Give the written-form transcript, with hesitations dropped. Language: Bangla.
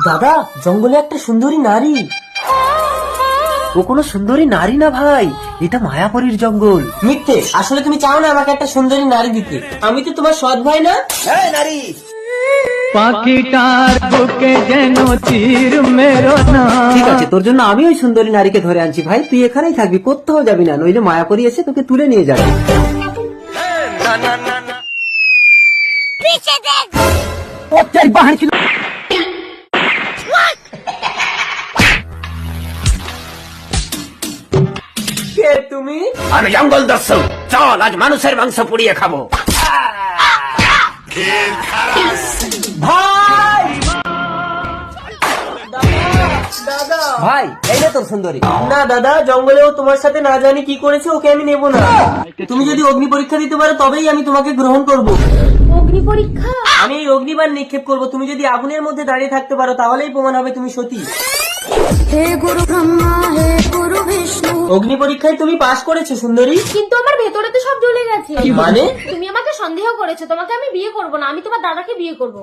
দাদা, জঙ্গলে একটা সুন্দরী নারী। ও কোনো সুন্দরী নারী না ভাই, এটা মায়াপুরীর জঙ্গল। মিথ্যে, আসলে তুমি চাও না আমাকে একটা সুন্দরী নারী দিতে। আমি তো তোমার সৎ ভাই না? হ্যাঁ নারী। পাখিটার বুকে যেন তীর মেরো না। ঠিক আছে, তোর জন্য আমি ওই সুন্দরী নারীকে ধরে আনছি ভাই, তুই এখানেই থাকবি, কোথাও যাবি না, নইলে মায়াপুরী এসে তোকে তুলে নিয়ে যাবে। কে তুমি? আমি জঙ্গল দস্যু, চল আজ মানুষের মাংস পুড়িয়ে খাবো। ভাই! দাদা! ভাই এই না তোর সুন্দরী। না দাদা, জঙ্গলেও তোমার সাথে না জানি কি করেছে, ওকে আমি নেব না। তুমি যদি অগ্নি পরীক্ষা দিতে পারো তবেই আমি তোমাকে গ্রহণ করব। অগ্নি পরীক্ষা? আমি এই অগ্নিবাণ নিক্ষেপ করব, তুমি যদি আগুনের মধ্যে দাঁড়িয়ে থাকতে পারো তাহলেই প্রমাণ হবে তুমি সতী। হে গুরু ব্রহ্মা, হে গুরু বিষ্ণু। অগ্নি পরীক্ষায় তুমি পাশ করেছো সুন্দরী। কিন্তু আমার ভেতরে তো সব জ্বলে গেছে। মানে? তুমি আমাকে সন্দেহ করেছো, তোমাকে আমি বিয়ে করব না, আমি তোমার দাদাকে বিয়ে করব।